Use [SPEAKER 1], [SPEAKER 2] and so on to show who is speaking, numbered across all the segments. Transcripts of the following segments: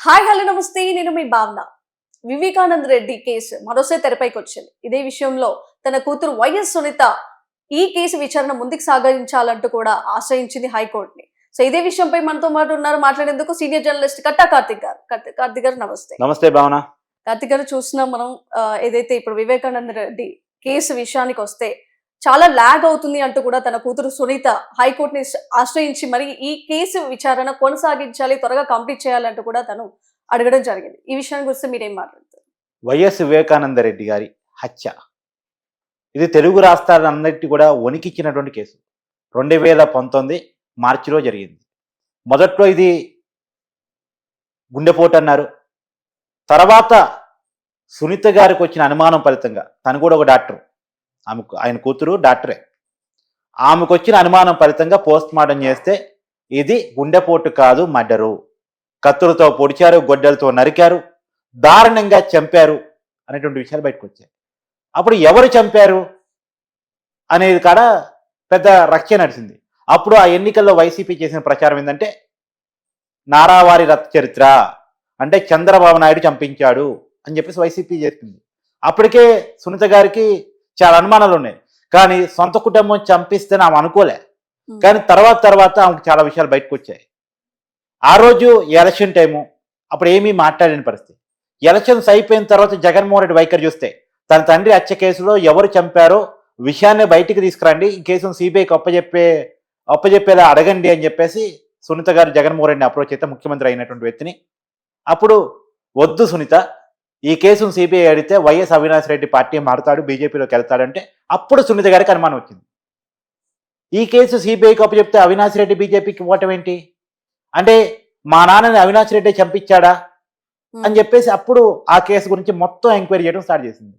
[SPEAKER 1] Hi hello నమస్తే నేను మీ భావన. వివేకానంద రెడ్డి కేసు మరోసారి తెరపైకి వచ్చింది. ఇదే విషయంలో తన కూతురు వైఎస్ సునీత ఈ కేసు విచారణ ముందుకు సాగించాలంటూ కూడా ఆశ్రయించింది హైకోర్టుని. సో ఇదే విషయంపై మనతో ఉన్నారు మాట్లాడేందుకు సీనియర్ జర్నలిస్ట్ కట్టా కార్తిక్ గారు. కార్తిక్ గారు నమస్తే.
[SPEAKER 2] నమస్తే భావన.
[SPEAKER 1] కార్తిక్ గారు చూస్తున్నాం మనం ఏదైతే ఇప్పుడు వివేకానంద రెడ్డి కేసు విషయానికి వస్తే చాలా లాగ్ అవుతుంది అంటూ కూడా తన కూతురు సునీత హైకోర్టుని ఆశ్రయించి మరి ఈ కేసు విచారణ కొనసాగించాలి, త్వరగా కంప్లీట్ చేయాలంటూ కూడా తను అడగడం జరిగింది. ఈ విషయాన్ని గురించి మీరేం మాట్లాడతారు?
[SPEAKER 2] వైఎస్ వివేకానంద రెడ్డి గారి హత్య ఇది తెలుగు రాష్ట్రాలన్నిటి కూడా వణికిచ్చినటువంటి కేసు. 2019 మార్చిలో జరిగింది. మొదట్లో ఇది గుండెపోటు అన్నారు. తర్వాత సునీత గారికి వచ్చిన అనుమానం ఫలితంగా, తను కూడా ఒక డాక్టర్, ఆయన కూతురు డాక్టరే, ఆమెకు వచ్చిన అనుమానం ఫలితంగా పోస్ట్ మార్టం చేస్తే ఇది గుండెపోటు కాదు, మర్డరు, కత్తులతో పొడిచారు, గొడ్డలతో నరికారు, దారుణంగా చంపారు అనేటువంటి విషయాలు బయటకు వచ్చాయి. అప్పుడు ఎవరు చంపారు అనేది కాడ పెద్ద రక్ష నడిచింది. అప్పుడు ఆ ఎన్నికల్లో వైసీపీ చేసిన ప్రచారం ఏంటంటే నారావారి రథ చరిత్ర, అంటే చంద్రబాబు నాయుడు చంపించాడు అని చెప్పేసి వైసీపీ చేస్తుంది. అప్పటికే సునీత గారికి చాలా అనుమానాలు ఉన్నాయి. కానీ సొంత కుటుంబం చంపిస్తే ఆమె అనుకోలే. కానీ తర్వాత ఆమెకు చాలా విషయాలు బయటకు వచ్చాయి. ఆ రోజు ఎలక్షన్ టైము, అప్పుడు ఏమీ మాట్లాడలేని పరిస్థితి. ఎలక్షన్స్ అయిపోయిన తర్వాత జగన్మోహన్ రెడ్డి వైఖరి చూస్తే తన తండ్రి హత్య కేసులో ఎవరు చంపారో విషయాన్ని బయటికి తీసుకురండి, ఈ కేసును సిబిఐకి అప్పజెప్పేలా అడగండి అని చెప్పేసి సునీత గారు జగన్మోహన్ రెడ్డిని అప్రోచ్ అయితే, ముఖ్యమంత్రి అయినటువంటి వ్యక్తిని. అప్పుడు వద్దు సునీత, ఈ కేసును సిబిఐ అడిగితే వైఎస్ అవినాష్ రెడ్డి పార్టీ మారుతాడు, బీజేపీలోకి వెళ్తాడంటే అప్పుడు సునీత గారికి అనుమానం వచ్చింది. ఈ కేసు సిబిఐకి అప్పచెప్తే అవినాష్ రెడ్డి బీజేపీకి ఇవ్వటం ఏంటి అంటే, మా నాన్నని అవినాష్ రెడ్డి చంపించాడా అని చెప్పేసి అప్పుడు ఆ కేసు గురించి మొత్తం ఎంక్వైరీ చేయడం స్టార్ట్ చేసింది.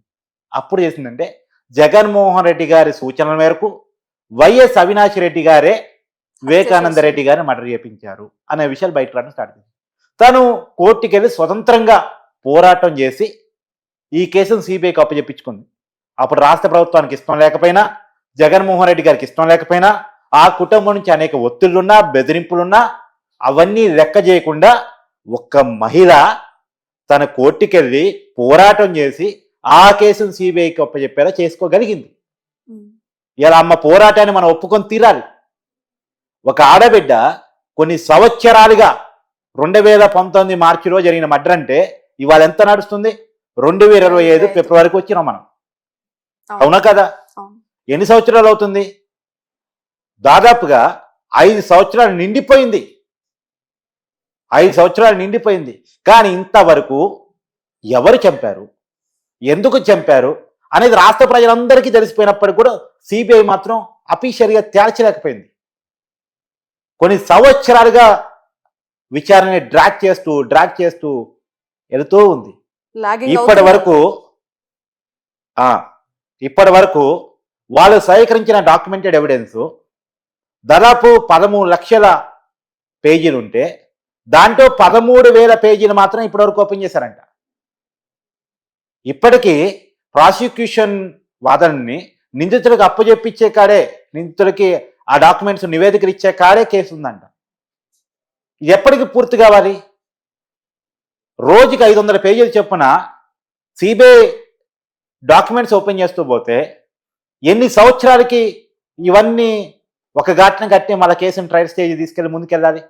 [SPEAKER 2] అప్పుడు చేసిందంటే జగన్మోహన్ రెడ్డి గారి సూచనల మేరకు వైఎస్ అవినాష్ రెడ్డి గారే వివేకానంద రెడ్డి గారిని మర్డర్ చేయించారు అనే విషయాలు బయటకు రావడం స్టార్ట్ చేసింది. తను కోర్టుకి వెళ్ళి స్వతంత్రంగా పోరాటం చేసి ఈ కేసును సిబిఐకి అప్పచెప్పించుకుంది. అప్పుడు రాష్ట్ర ప్రభుత్వానికి ఇష్టం లేకపోయినా, జగన్మోహన్ రెడ్డి గారికి ఇష్టం లేకపోయినా, ఆ కుటుంబం నుంచి అనేక ఒత్తిళ్లున్నా, బెదిరింపులున్నా అవన్నీ లెక్క చేయకుండా ఒక్క మహిళ తన కోర్టుకెళ్ళి పోరాటం చేసి ఆ కేసును సిబిఐకి అప్పచెప్పేలా చేసుకోగలిగింది. ఇలా అమ్మ పోరాటాన్ని మనం ఒప్పుకొని తీరాలి. ఒక ఆడబిడ్డ కొన్ని సంవత్సరాలుగా 2019 మార్చిలో జరిగిన మర్డర్ అంటే ఇవాళ ఎంత నడుస్తుంది? 2025 ఫిబ్రవరికి వచ్చినాం మనం. అవునా కదా? ఎన్ని సంవత్సరాలు అవుతుంది? దాదాపుగా 5 సంవత్సరాలు నిండిపోయింది. 5 సంవత్సరాలు నిండిపోయింది. కానీ ఇంతవరకు ఎవరు చంపారు, ఎందుకు చంపారు అనేది రాష్ట్ర ప్రజలందరికీ తెలిసిపోయినప్పటికీ కూడా సిబిఐ మాత్రం అఫీషియల్గా తేల్చలేకపోయింది. కొన్ని సంవత్సరాలుగా విచారణని డ్రాగ్ చేస్తూ వెళుతూ ఉంది. ఇప్పటి వరకు వాళ్ళు సేకరించిన డాక్యుమెంటెడ్ ఎవిడెన్స్ దాదాపు 13 లక్షల పేజీలు ఉంటే దాంట్లో 13,000 పేజీలు మాత్రం ఇప్పటివరకు ఓపెన్ చేశారంట. ఇప్పటికీ ప్రాసిక్యూషన్ వాదనని నిందితులకు అప్పచెప్పించే కాడే, నిందితులకి ఆ డాక్యుమెంట్స్ నివేదికలు ఇచ్చే కాడే కేసు ఉందంట. ఇది ఎప్పటికి పూర్తి కావాలి? రోజుకి 500 పేజీలు చొప్పున సిబిఐ డాక్యుమెంట్స్ ఓపెన్ చేస్తూ పోతే ఎన్ని సంవత్సరాలకి ఇవన్నీ ఒక ఘటన కట్టి మళ్ళీ కేసును ట్రయల్ స్టేజ్ తీసుకెళ్ళి ముందుకెళ్ళాలి?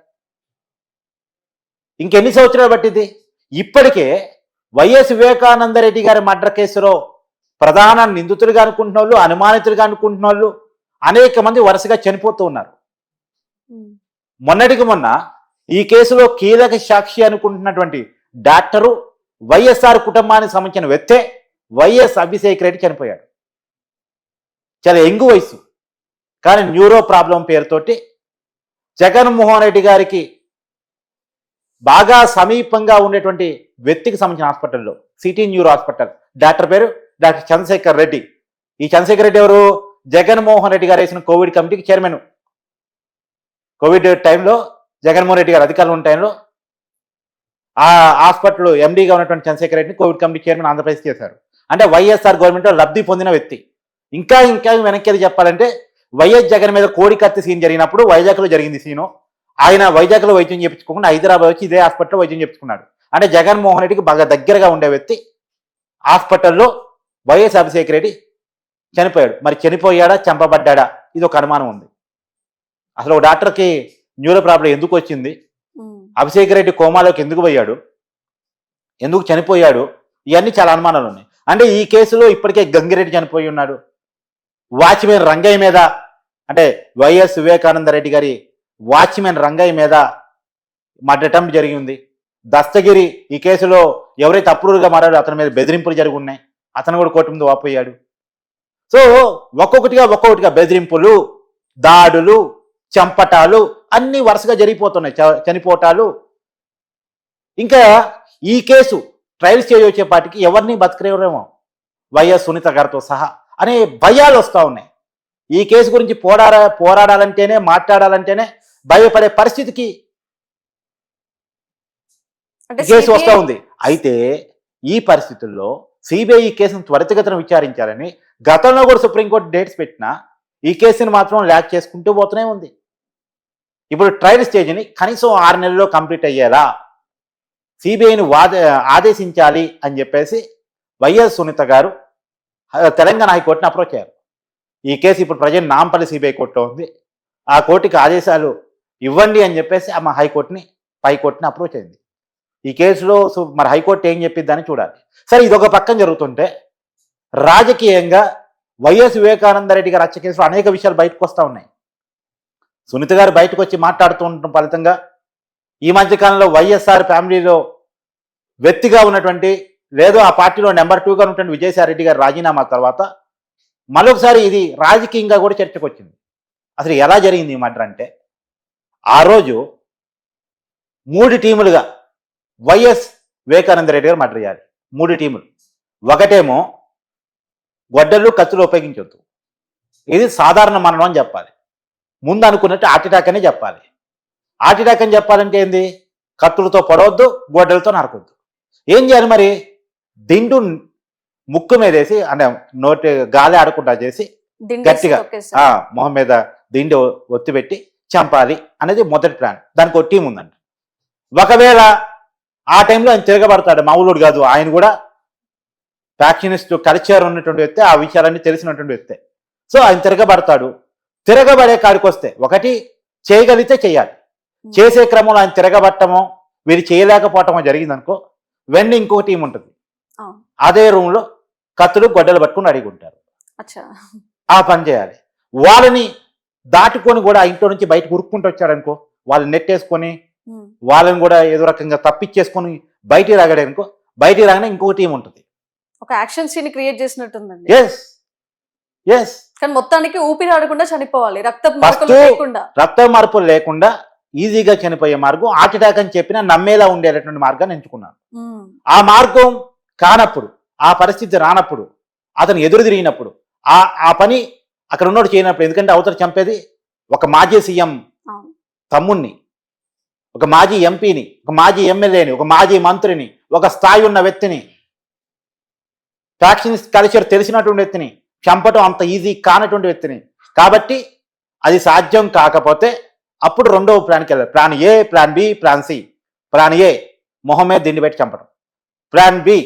[SPEAKER 2] ఇంకెన్ని సంవత్సరాలు పట్టింది? ఇప్పటికే వైఎస్ వివేకానంద రెడ్డి గారి మర్డర్ కేసులో ప్రధాన నిందితులుగా అనుకుంటున్న వాళ్ళు, అనుమానితులుగా అనుకుంటున్న వాళ్ళు అనేక మంది వరుసగా చనిపోతూ ఉన్నారు. మొన్నటికి మొన్న ఈ కేసులో కీలక సాక్షి అనుకుంటున్నటువంటి డాక్టరు వైఎస్ఆర్ కుటుంబానికి సంబంధించిన వ్యక్తే వైఎస్ అభిషేక్ రెడ్డి చనిపోయాడు. చాలా యంగ్ వయసు, కానీ న్యూరో ప్రాబ్లం పేరుతోటి జగన్మోహన్ రెడ్డి గారికి బాగా సమీపంగా ఉండేటువంటి వ్యక్తికి సంబంధించిన హాస్పిటల్లో, సిటీ న్యూరో హాస్పిటల్, డాక్టర్ పేరు డాక్టర్ చంద్రశేఖర్ రెడ్డి. ఈ చంద్రశేఖర్ రెడ్డి ఎవరు? జగన్మోహన్ రెడ్డి గారు వేసిన కోవిడ్ కమిటీకి చైర్మన్. కోవిడ్ టైంలో జగన్మోహన్ రెడ్డి గారు అధికారులు ఉన్న టైంలో ఆ హాస్పిటల్ ఎండీగా ఉన్నటువంటి చంద్రశేఖర్ రెడ్డిని కోవిడ్ కమిటీ చైర్మన్ ఆంధ్రప్రదేశ్ చేశారు. అంటే వైఎస్ఆర్ గవర్నమెంట్లో లబ్ధి పొందిన వ్యక్తి. ఇంకా వెనక్కి చెప్పాలంటే వైఎస్ జగన్ మీద కోడి కత్తి సీన్ జరిగినప్పుడు వైజాగ్లో జరిగింది సీను. ఆయన వైజాగ్లో వైద్యం చేయించుకోకుండా హైదరాబాద్ వచ్చి ఇదే హాస్పిటల్లో వైద్యం చేయించుకున్నాడు. అంటే జగన్మోహన్ రెడ్డికి బాగా దగ్గరగా ఉండే వ్యక్తి హాస్పిటల్లో వైఎస్ అభిషేక్ రెడ్డి చనిపోయాడు. మరి చనిపోయాడా చంపబడ్డా ఇది ఒక అనుమానం ఉంది. అసలు ఒక డాక్టర్కి న్యూరో ప్రాబ్లం ఎందుకు వచ్చింది, అభిషేక్ రెడ్డి కోమాలోకి ఎందుకు పోయాడు, ఎందుకు చనిపోయాడు, ఇవన్నీ చాలా అనుమానాలు ఉన్నాయి. అంటే ఈ కేసులో ఇప్పటికే గంగిరెడ్డి చనిపోయి ఉన్నాడు. వాచ్మెన్ రంగయ్య మీద, అంటే వైఎస్ వివేకానంద రెడ్డి గారి వాచ్మెన్ రంగయ్య మీద మర్డర్ అటెంప్ట్ జరిగింది. దస్తగిరి ఈ కేసులో ఎవరైతే అప్రూవ్గా మారాడో అతని మీద బెదిరింపులు జరిగి ఉన్నాయి. అతను కూడా కోర్టు ముందు వాపోయాడు. సో ఒక్కొక్కటిగా బెదిరింపులు, దాడులు, చంపటాలు అన్ని వరుసగా జరిగిపోతున్నాయి. చనిపోవటాలు. ఇంకా ఈ కేసు ట్రయల్ స్టేజ్ వచ్చేపాటికి ఎవరిని బతకరేమో వైఎస్ సునీత గారితో సహా అనే భయాలు వస్తూ ఉన్నాయి. ఈ కేసు గురించి పోరాడాలంటేనే, మాట్లాడాలంటేనే భయపడే పరిస్థితికి కేసు వస్తూ ఉంది. అయితే ఈ పరిస్థితుల్లో సిబిఐ ఈ కేసును త్వరితగతిన విచారించాలని గతంలో కూడా సుప్రీంకోర్టు డేట్స్ పెట్టినా ఈ కేసుని మాత్రం ల్యాక్ చేసుకుంటూ పోతూనే ఉంది. ఇప్పుడు ట్రయల్ స్టేజ్ని కనీసం 6 నెలల్లో కంప్లీట్ అయ్యేలా సిబిఐని ఆదేశించాలి అని చెప్పేసి వైఎస్ సునీత గారు తెలంగాణ హైకోర్టుని అప్రోచ్ అయ్యారు. ఈ కేసు ఇప్పుడు ప్రజెంట్ నాంపల్లి సిబిఐ కోర్టులో ఉంది. ఆ కోర్టుకి ఆదేశాలు ఇవ్వండి అని చెప్పేసి ఆమె పైకోర్టుని అప్రోచ్ అయింది. ఈ కేసులో మరి హైకోర్టు ఏం చెప్పిద్దని చూడాలి. సరే, ఇదొక పక్కన జరుగుతుంటే రాజకీయంగా వైఎస్ వివేకానంద రెడ్డి గారి హత్య కేసులో అనేక విషయాలు బయటకు వస్తూ ఉన్నాయి. సునీత గారు బయటకు వచ్చి మాట్లాడుతూ ఉండటం ఫలితంగా ఈ మధ్యకాలంలో వైఎస్ఆర్ ఫ్యామిలీలో వ్యక్తిగా ఉన్నటువంటి, లేదు ఆ పార్టీలో నెంబర్ 2గా ఉన్నటువంటి విజయసాయి రెడ్డి గారి రాజీనామా తర్వాత మరొకసారి ఇది రాజకీయంగా కూడా చర్చకు వచ్చింది. అసలు ఎలా జరిగింది ఈ మర్డర్ అంటే, ఆ రోజు 3 టీములుగా వైఎస్ వివేకానంద రెడ్డి గారు మర్డర్ చేయాలి. 3 టీములు. ఒకటేమో గొడ్డళ్ళు, కత్తులు ఉపయోగించవద్దు, ఇది సాధారణ మరణం అని చెప్పాలి. ముందు అనుకున్నట్టు హార్ట్ అటాక్ అనే చెప్పాలి. హార్ట్ అటాక్ అని చెప్పాలంటే ఏంది, కత్తులతో పొడవద్దు, గొడ్డలతో నరకొద్దు. ఏం చేయాలి మరి, దిండు ముక్కు మీద వేసి, అంటే నోటి గాలి ఆడకుండా చేసి గట్టిగా మొహం మీద దిండు ఒత్తిపెట్టి చంపాలి అనేది మొదటి ప్లాన్. దానికి ఒక టీం ఉందండి. ఒకవేళ ఆ టైంలో ఆయన తిరగబడతాడు, మామూలుడు కాదు, ఆయన కూడా ఫ్యాక్షనిస్ట్ కల్చర్ ఉన్నటువంటి వ్యక్తి, ఆ విషయాలన్నీ తెలిసినటువంటి వ్యక్తి. సో ఆయన తిరగబడతాడు. తిరగబడే కాడికి వస్తే ఒకటి చేయగలిగితే చేయాలి. చేసే క్రమంలో ఆయన తిరగబట్టమో వీరు చేయలేకపోవటమో జరిగిందనుకో, వెండి ఇంకొక టీం ఉంటుంది. అదే రూమ్లో కత్తులు, గొడ్డలు పట్టుకుని అడిగి ఉంటారు. ఆ పని చేయాలి. వాళ్ళని దాటుకొని కూడా ఆ ఇంట్లో నుంచి బయటకు ఉరుక్కుంటూ వచ్చాడనుకో, వాళ్ళని నెట్టేసుకొని వాళ్ళని కూడా ఏదో రకంగా తప్పించేసుకొని బయటికి రాగాడనుకో, బయటికి రాగానే ఇంకొక టీం ఉంటుంది.
[SPEAKER 1] ఒక యాక్షన్ సీన్ క్రియేట్ చేసినట్టుందండి.
[SPEAKER 2] కానీ
[SPEAKER 1] మొత్తానికి ఊపిరి ఆడకుండా చనిపోవాలి,
[SPEAKER 2] రక్త మార్పులు లేకుండా ఈజీగా చనిపోయే మార్గం హార్ట్ అటాక్ అని చెప్పినా నమ్మేలా ఉండేటటువంటి మార్గాన్ని ఎంచుకున్నాను. ఆ మార్గం కానప్పుడు, ఆ పరిస్థితి రానప్పుడు, అతను ఎదురు తిరిగినప్పుడు, ఆ పని అక్కడ ఉన్నోడు చేయనప్పుడు, ఎందుకంటే అవతల చంపేది ఒక మాజీ సీఎం తమ్ముణ్ణి, ఒక మాజీ ఎంపీని, ఒక మాజీ ఎమ్మెల్యేని, ఒక మాజీ మంత్రిని, ఒక స్థాయి ఉన్న వ్యక్తిని, ఫ్యాక్షనిస్ట్ కల్చర్ తెలిసినటువంటి వ్యక్తిని చంపటం అంత ఈజీ కానటువంటి వ్యక్తిని. కాబట్టి అది సాధ్యం కాకపోతే అప్పుడు రెండవ ప్లాన్కి వెళ్ళాలి. Plan A, plan B, plan C. Plan A మొహం మీద దిండి పెట్టి చంపడం. ప్లాన్ బి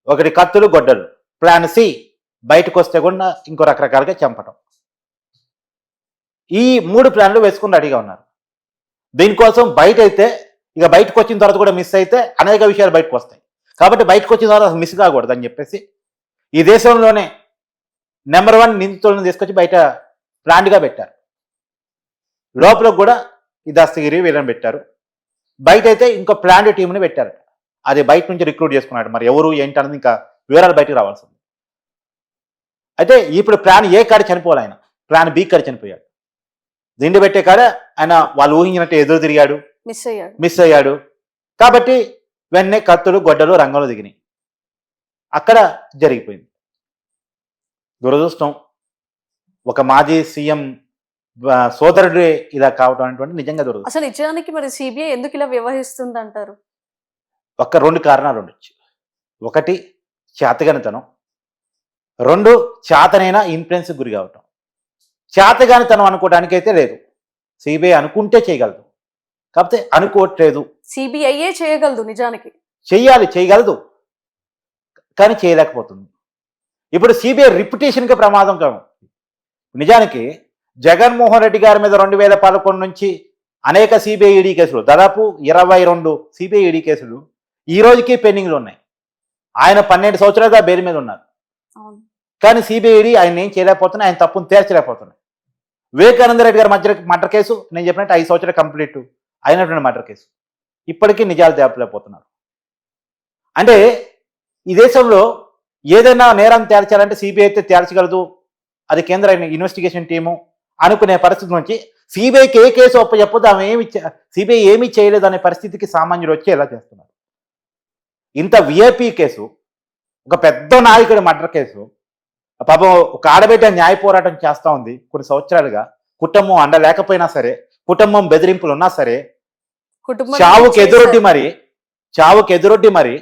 [SPEAKER 2] ఒకటి కత్తులు, గొడ్డలు. ప్లాన్ సి బయటకు వస్తే కూడా ఇంకో రకరకాలుగా చంపటం. ఈ 3 ప్లాన్లు వేసుకుని రెడీగా ఉన్నారు. దీనికోసం బయట అయితే, ఇక బయటకు వచ్చిన తర్వాత కూడా మిస్ అయితే అనేక విషయాలు బయటకు వస్తాయి. కాబట్టి బయటకు వచ్చిన తర్వాత మిస్ కాకూడదు అని చెప్పేసి ఈ దేశంలోనే నెంబర్ 1 నిందితులను తీసుకొచ్చి బయట ప్లాన్గా పెట్టారు. లోపల కూడా ఈ దస్తగిరి వీళ్ళని పెట్టారు. బయట అయితే ఇంకో ప్లాన్ టీంని పెట్టారు. అది బయట నుంచి రిక్రూట్ చేసుకున్నాడు. మరి ఎవరు ఏంటి అన్నది ఇంకా వివరాలు బయటకు రావాల్సింది. అయితే ఇప్పుడు ప్లాన్ ఏ కాడ చనిపోవాలి ఆయన, ప్లాన్ బి కాడ చనిపోయాడు. దిండి పెట్టే కాడ ఆయన వాళ్ళు ఊహించినట్టు ఎదురు తిరిగాడు, మిస్ అయ్యాడు. కాబట్టి వెంటనే కత్తులు, గొడ్డలు రంగంలో దిగినాయి. అక్కడ జరిగిపోయింది. దురదృష్టం, ఒక మాజీ సీఎం సోదరుడే ఇలా కావటం అనేటువంటి నిజంగా దురదృష్టం.
[SPEAKER 1] అసలు నిజానికి మరి సిబిఐ ఎందుకు ఇలా వ్యవహరిస్తుంది అంటారు?
[SPEAKER 2] 2 కారణాలు ఉండొచ్చు. ఒకటి చేతగానితనం, 2 చేతనైనా ఇన్ఫ్లుయెన్స్ గురి కావటం. చేతగానితనం అనుకోవడానికి అయితే లేదు, సిబిఐ అనుకుంటే చేయగలదు, కాకపోతే అనుకోవట్లేదు.
[SPEAKER 1] సిబిఐయే చేయగలదు నిజానికి.
[SPEAKER 2] చేయగలదు, కానీ చేయలేకపోతుంది. ఇప్పుడు సిబిఐ రిప్యుటేషన్కి ప్రమాదం కాదు. నిజానికి జగన్మోహన్ రెడ్డి గారి మీద 2011 నుంచి అనేక సిబిఐ ఈడీ కేసులు, దాదాపు 22 సిబిఐ ఈడీ కేసులు ఈ రోజుకి పెండింగ్లు ఉన్నాయి. ఆయన 12 సంవత్సరాలుగా బెయిల్ మీద ఉన్నారు.
[SPEAKER 1] అవును.
[SPEAKER 2] కానీ సిబిఐ ఈడీ ఆయన ఏం చేయలేకపోతున్నాయి, ఆయన తప్పును తీర్చలేకపోతున్నాయి. వివేకానంద రెడ్డి గారి మర్డర్ కేసు నేను చెప్పినట్టు 5 సంవత్సరాలు కంప్లీట్ అయినటువంటి మర్డర్ కేసు ఇప్పటికీ నిజాలు తేపలేకపోతున్నారు. అంటే ఈ దేశంలో ఏదైనా నేరం తేల్చాలంటే సిబిఐ అయితే తేల్చగలదు, అది కేంద్ర ఇన్వెస్టిగేషన్ టీము అనుకునే పరిస్థితి నుంచి సిబిఐకి ఏ కేసు చెప్పొద్దు, ఆమె సిబిఐ ఏమీ చేయలేదు అనే పరిస్థితికి సామాన్యులు వచ్చి ఎలా చేస్తున్నారు. ఇంత విఐపి కేసు, ఒక పెద్ద నాయకుడి మర్డర్ కేసు, పాపం ఒక ఆడబిడ్డ న్యాయ పోరాటం చేస్తూ ఉంది కొన్ని సంవత్సరాలుగా, కుటుంబం అండ లేకపోయినా సరే, కుటుంబం బెదిరింపులు ఉన్నా సరే, చావుకు ఎదురొడ్డి మరి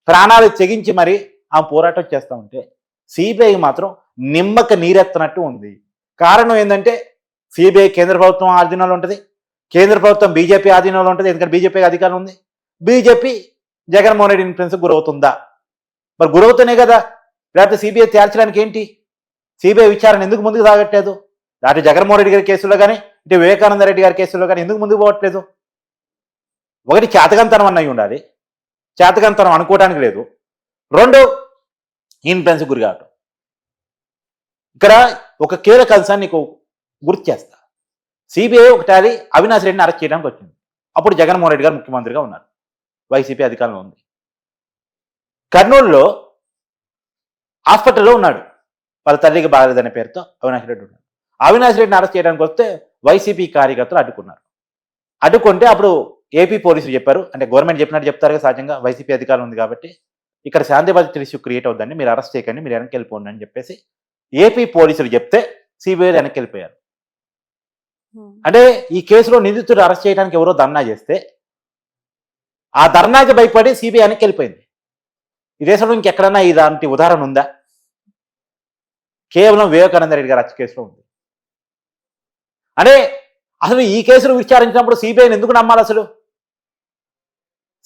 [SPEAKER 2] ప్రాణాలు తెగించి మరి ఆమె పోరాటం చేస్తూ ఉంటే సిబిఐ మాత్రం నిమ్మక నీరెత్తనట్టు ఉంది. కారణం ఏంటంటే సిబిఐ కేంద్ర ప్రభుత్వం ఆధీనంలో ఉంటుంది, కేంద్ర ప్రభుత్వం బీజేపీ ఆధీనంలో ఉంటుంది. ఎందుకంటే బీజేపీ అధికారం ఉంది. బీజేపీ జగన్మోహన్ రెడ్డి ఇన్ఫ్లుయెన్స్ గురవుతుందా? మరి గురవుతూనే కదా. లేకపోతే సిబిఐ తేల్చడానికి ఏంటి? సిబిఐ విచారణ ఎందుకు ముందుకు సాగట్లేదు? అటు జగన్మోహన్ రెడ్డి గారి కేసులో కానీ, ఇటు వివేకానంద రెడ్డి గారి కేసులో కానీ ఎందుకు ముందుకు పోవట్లేదు? ఒకటి చేతకంతనం అన్నవి ఉండాలి, చేతకంతనం అనుకోవడానికి లేదు. 2 ఇన్ఫ్లుయెన్స్ గురి కావటం. ఇక్కడ ఒక కీలక అంశాన్ని నీకు గుర్తు చేస్తా. సిబిఐ ఒకటారి అవినాష్ రెడ్డిని అరెస్ట్ చేయడానికి వచ్చింది. అప్పుడు జగన్మోహన్ రెడ్డి గారు ముఖ్యమంత్రిగా ఉన్నారు, వైసీపీ అధికారంలో ఉంది. కర్నూలులో హాస్పిటల్లో ఉన్నాడు, వాళ్ళ తల్లికి బాగలేదనే పేరుతో అవినాష్ రెడ్డి ఉన్నాడు. అవినాష్ రెడ్డిని అరెస్ట్ చేయడానికి వస్తే వైసీపీ కార్యకర్తలు అడ్డుకున్నారు. అడ్డుకుంటే అప్పుడు ఏపీ పోలీసులు చెప్పారు, అంటే గవర్నమెంట్ చెప్పినట్టు చెప్తారు కదా సహజంగా, వైసీపీ అధికారం ఉంది కాబట్టి ఇక్కడ శాంతి భద్రత ఇష్యూ క్రియేట్ అవుతుందండి, మీరు అరెస్ట్ చేయకండి, మీరు వెనక్కి వెళ్ళిపోండి అని చెప్పేసి ఏపీ పోలీసులు చెప్తే సిబిఐ వెనక్కి వెళ్ళిపోయారు. అంటే ఈ కేసులో నిందితుడు అరెస్ట్ చేయడానికి ఎవరో ధర్నా చేస్తే ఆ ధర్నాకి భయపడి సిబిఐ వెనక్కి వెళ్ళిపోయింది. ఈ దేశంలో ఇంకెక్కడన్నా ఇలాంటి ఉదాహరణ ఉందా? కేవలం వివేకానంద రెడ్డి గారు హత్య కేసులో ఉంది. అంటే అసలు ఈ కేసులు విచారించినప్పుడు సిబిఐని ఎందుకు నమ్మాలి? అసలు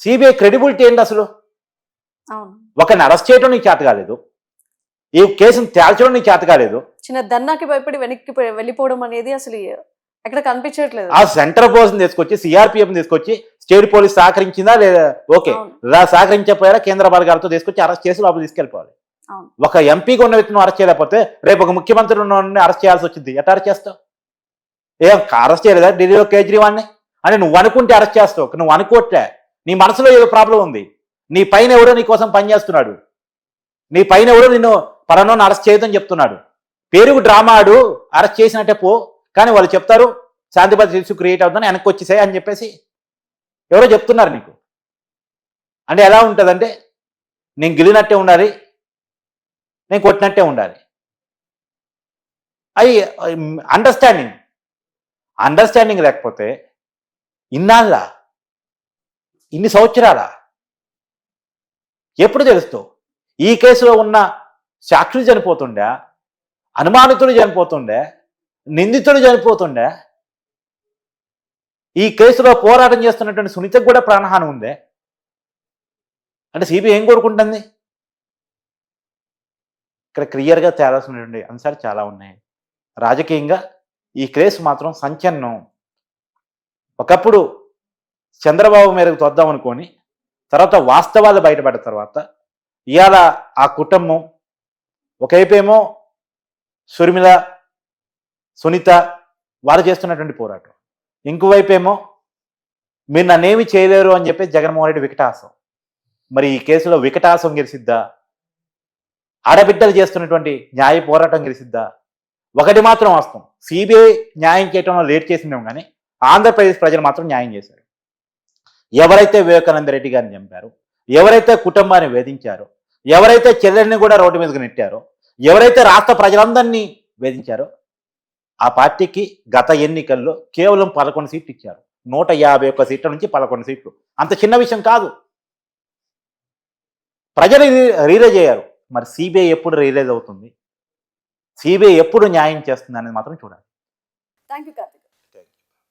[SPEAKER 2] సిబిఐ క్రెడిబిలిటీ ఏంటి? అసలు ఒకరిని అరెస్ట్ చేయడం నీకు చేత కాలేదు, ఈ కేసును తేల్చడం నీకు చేత కాలేదు,
[SPEAKER 1] చిన్న ధర్నాకి భయపడి వెనక్కి వెళ్ళిపోవడం అనేది అసలు ఎక్కడ కనిపించట్లేదు.
[SPEAKER 2] ఆ సెంటర్ ఫోర్స్ తీసుకొచ్చి సిఆర్పిఎఫ్ తీసుకొచ్చి స్టేట్ పోలీస్ సహకరించిందా లేదా? ఓకే, సహకరించకపోయారా కేంద్ర బలగాలతో తీసుకొచ్చి అరెస్ట్ చేసి లోపల తీసుకెళ్ళిపోవాలి. ఒక ఎంపీగా ఉన్న వ్యక్తిని అరెస్ట్ చేయలేకపోతే రేపు ఒక ముఖ్యమంత్రి ఉన్న అరెస్ట్ చేయాల్సి వచ్చింది, ఎట్లా అరెస్ట్ చేస్తావు? ఏం అరెస్ట్ చేయలేదా ఢిల్లీలో కేజ్రీవాల్ని? అంటే నువ్వు అనుకుంటే అరెస్ట్ చేస్తావు, నువ్వు అనుకోవట్లే, నీ మనసులో ఏదో ప్రాబ్లం ఉంది. నీ పైన ఎవడో నీ కోసం పనిచేస్తున్నాడు, నీ పైన ఎవడో నిన్ను పలానాను అరెస్ట్ చేయదని చెప్తున్నాడు. పేరుకు డ్రామా ఆడు, అరెస్ట్ చేసినట్టే పో, కానీ వాళ్ళు చెప్తారు శాంతి భద్రత ఇష్యూ క్రియేట్ అవుతుందని వెనక్కి వచ్చేసాయి అని చెప్పేసి ఎవరో చెప్తున్నారు నీకు. అంటే ఎలా ఉంటుందంటే నేను గిలినట్టే ఉండాలి, నేను కొట్టినట్టే ఉండాలి. అది అండర్స్టాండింగ్ లేకపోతే ఇన్నాళ్ళ, ఇన్ని సంవత్సరాల ఎప్పుడు తెలుస్తావు? ఈ కేసులో ఉన్న సాక్షులు చనిపోతుండే, అనుమానితుడు చనిపోతుండే, నిందితుడు చనిపోతుండే, ఈ కేసులో పోరాటం చేస్తున్నటువంటి సునీతకు కూడా ప్రాణహాని ఉందే. అంటే సిబిఐ ఏం కోరుకుంటుంది? ఇక్కడ క్లియర్గా తేలాల్సినటువంటి అంశాలు చాలా ఉన్నాయి. రాజకీయంగా ఈ కేసు మాత్రం సంచలనం. ఒకప్పుడు చంద్రబాబు మేరకు తొద్దాం అనుకొని తర్వాత వాస్తవాలు బయటపడిన తర్వాత ఇవాళ ఆ కుటుంబం ఒకవైపేమో షర్మిల, సునీత వాళ్ళు చేస్తున్నటువంటి పోరాటం, ఇంకోవైపేమో మీరు నన్నేమి చేయలేరు అని చెప్పి జగన్మోహన్ రెడ్డి వికటాసం. మరి ఈ కేసులో వికటాసం గెలిసిద్దా? ఆడబిడ్డలు చేస్తున్నటువంటి న్యాయ పోరాటం గెలిసిద్దా? ఒకటి మాత్రం వాస్తవం, సిబిఐ న్యాయం చేయడంలో లేట్ చేసిందేమో కానీ ఆంధ్రప్రదేశ్ ప్రజలు మాత్రం న్యాయం చేశారు. ఎవరైతే వివేకానంద రెడ్డి గారిని చంపారో, ఎవరైతే కుటుంబాన్ని వేధించారో, ఎవరైతే చెల్లెల్ని కూడా రోడ్డు మీదకి నెట్టారో, ఎవరైతే రాష్ట్ర ప్రజలందరినీ వేధించారో ఆ పార్టీకి గత ఎన్నికల్లో కేవలం 11 సీట్లు ఇచ్చారు. 151 సీట్ల నుంచి 11 సీట్లు అంత చిన్న విషయం కాదు. ప్రజలు రియలైజ్ అయ్యారు. మరి సిబిఐ ఎప్పుడు రియలైజ్ అవుతుంది, సిబిఐ ఎప్పుడు న్యాయం చేస్తుంది అనేది మాత్రం చూడాలి.
[SPEAKER 1] Thank you Karthik.